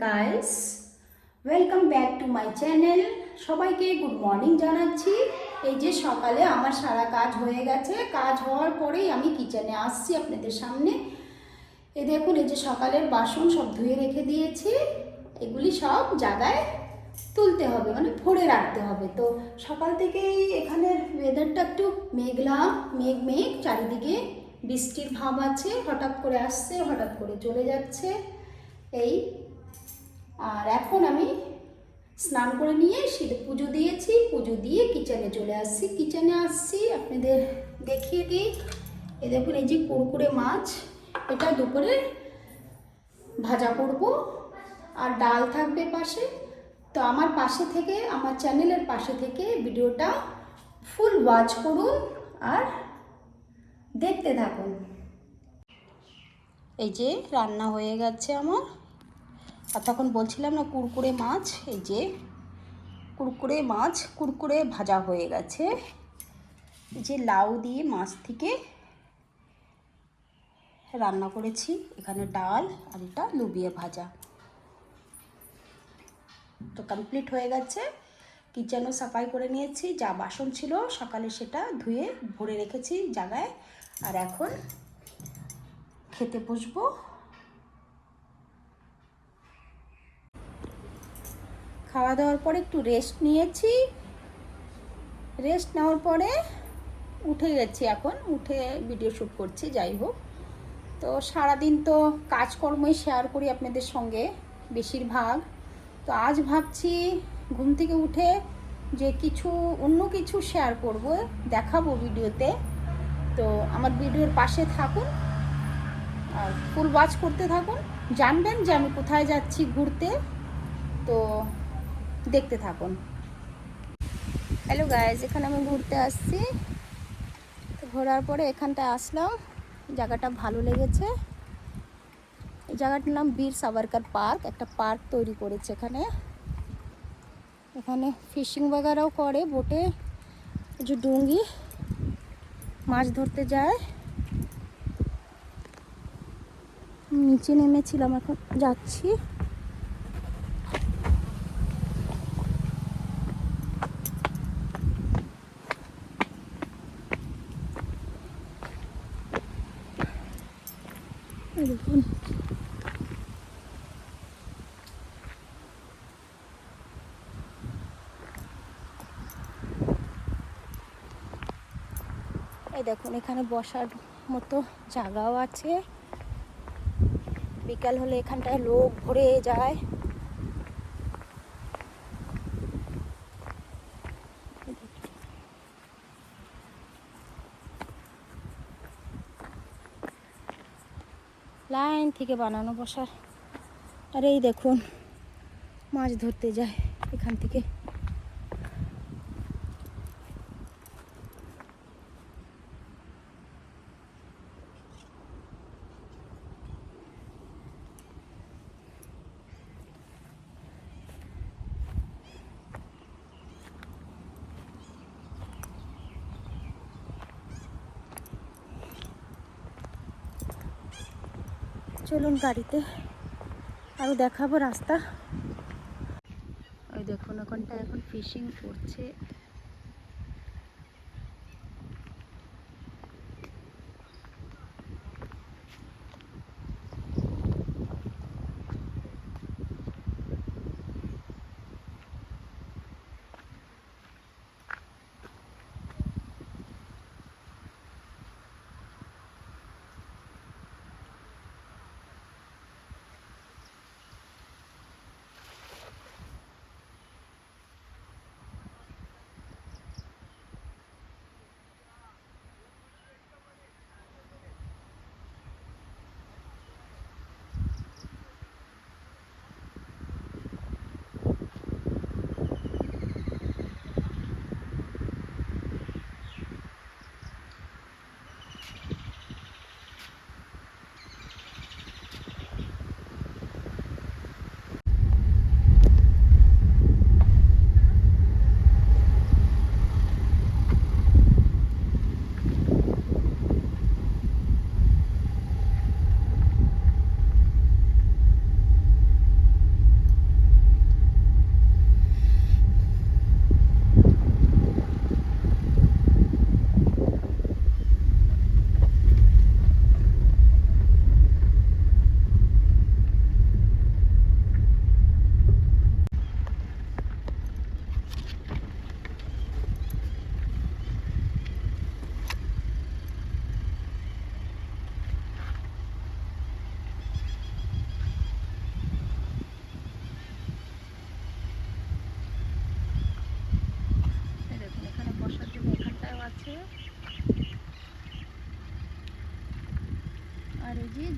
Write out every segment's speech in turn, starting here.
Guys, welcome back to my channel. সবাইকে good morning জানাচ্ছি। এই যে সকালে আমার সারা কাজ হয়ে গেছে। কাজ হওয়ার পরেই আমি কিচেনে আসছি আপনাদের সামনে। এই দেখুন, এই যে সকালের বাসন সব ধুয়ে রেখে দিয়েছি। এগুলি সব জায়গায় তুলতে হবে, মানে ভরে রাখতে হবে। তো সকাল থেকেই এখানের ওয়েদারটা একটু মেঘলা, মেঘ মেঘ, চারিদিকে বৃষ্টির ভাব আছে। হঠাৎ করে আসছে, হঠাৎ করে চলে যাচ্ছে। এই আর এখন আমি স্নান করে নিয়ে শীতে পুজো দিয়েছি, পুজো দিয়ে কিচেনে চলে আসছি। কিচেনে আসছি আপনাদের দেখিয়ে দিই। এই দেখুন, এই যে কুরকুরে মাছ, এটা দুপুরে ভাজা করব, আর ডাল থাকবে পাশে। তো আমার পাশে থেকে, আমার চ্যানেলের পাশে থেকে ভিডিওটা ফুল ওয়াচ করুন আর দেখতে থাকুন। এই যে রান্না হয়ে গেছে আমার। আর তখন বলছিলাম না কুরকুরে মাছ, এই যে কুরকুরে মাছ, কুরকুরে ভাজা হয়ে গেছে। এই যে লাউ দিয়ে মাছ থেকে রান্না করেছি। এখানে ডাল আর এটা লুবিয়ে ভাজা। তো কমপ্লিট হয়ে গেছে। কিচেনও সাফাই করে নিয়েছি, যা বাসন ছিল সকালে সেটা ধুয়ে ভরে রেখেছি জায়গায়। আর এখন খেতে বসবো। খাওয়া দাওয়ার পরে একটু রেস্ট নিয়েছি। রেস্ট নেওয়ার পরে উঠে গেছি, এখন উঠে ভিডিও শ্যুট করছি। যাই হোক, তো সারাদিন তো কাজকর্মই শেয়ার করি আপনাদের সঙ্গে বেশিরভাগ। তো আজ ভাবছি ঘুম থেকে উঠে যে অন্য কিছু শেয়ার করব, দেখাবো ভিডিওতে। তো আমার ভিডিওর পাশে থাকুন আর ফুল ওয়াচ করতে থাকুন, জানবেন যে আমি কোথায় যাচ্ছি ঘুরতে। তো দেখতে থাকুন। হ্যালো গাইজ, এখানে আমি ঘুরতে আসছি। তো ঘোরার পরে এখানটায় আসলাম, জায়গাটা ভালো লেগেছে। এই জায়গাটার নাম বীর সাভারকার পার্ক। একটা পার্ক তৈরি করেছে এখানে। এখানে ফিশিং বাগারাও করে বোটে। যে ডুঙ্গি মাছ ধরতে যায়। নিচে নেমেছিলাম, এখন যাচ্ছি। দেখুন, এই দেখুন এখানে বসার মতো জায়গাও আছে। বিকাল হলে এখানটায় লোক ভরে যায়। লাইন থেকে বানানো বসার। আর এই দেখুন মাছ ধরতে যায় এখান থেকে। চলুন গাড়িতে আরও দেখাবো রাস্তা। ওই দেখুন ওখানটা এখন ফিশিং করছে।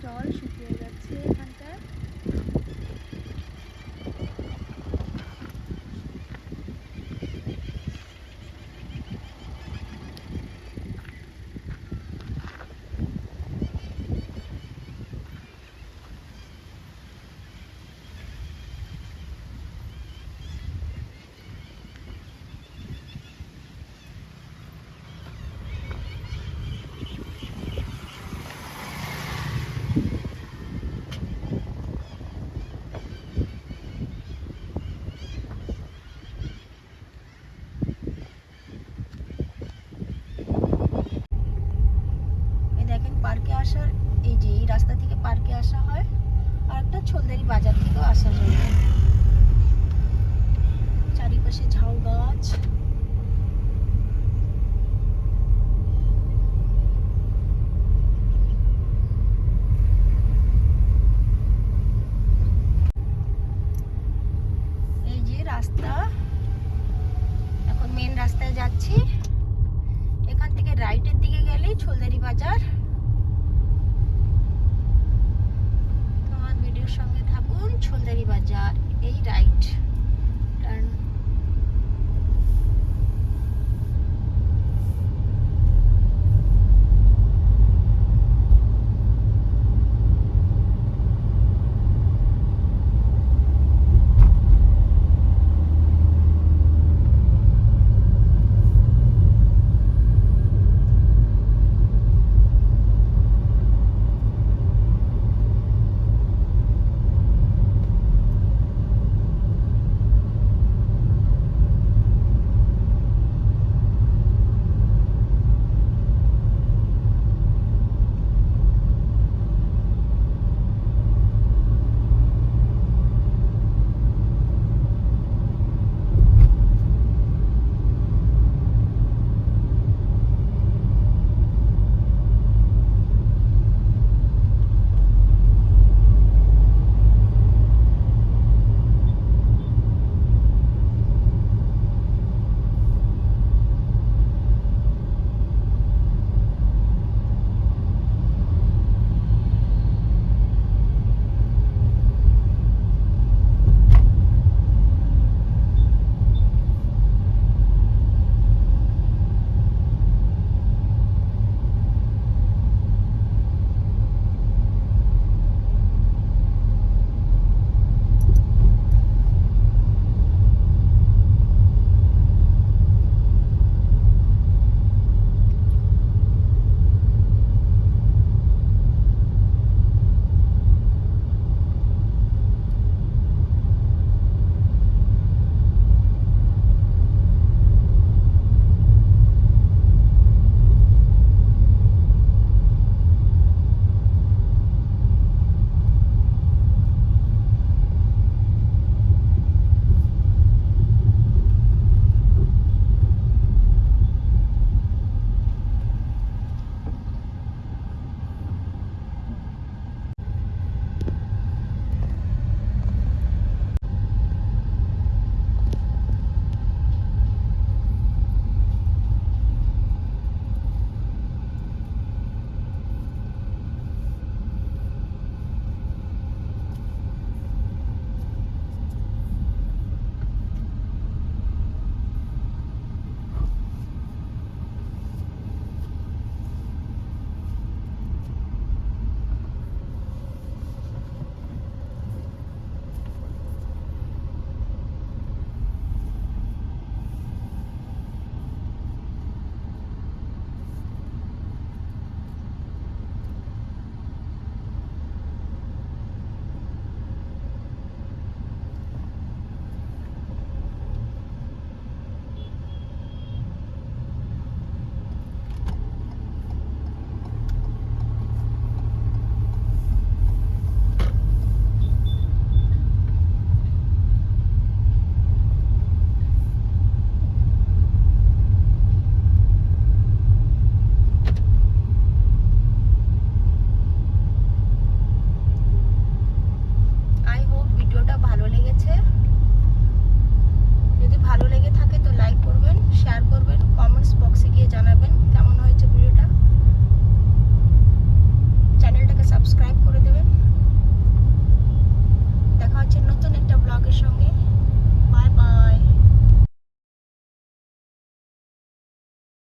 জল শুকিয়ে যাচ্ছে এখানটা। দেখেন পার্কে আসার, এই যে এই রাস্তা থেকে পার্কে আসা হয়, আর একটা ছোলদারি বাজার থেকেও আসা যায়। চারিপাশে ঝাউ গাছ। এই যে রাস্তা, এখন মেন রাস্তায় যাচ্ছি। এখান থেকে রাইটের দিকে গেলেই ছোলদারি বাজার। তোমার ভিডিওর সঙ্গে থাকুন। ছোলদারি বাজার, এই রাইট টার্ন।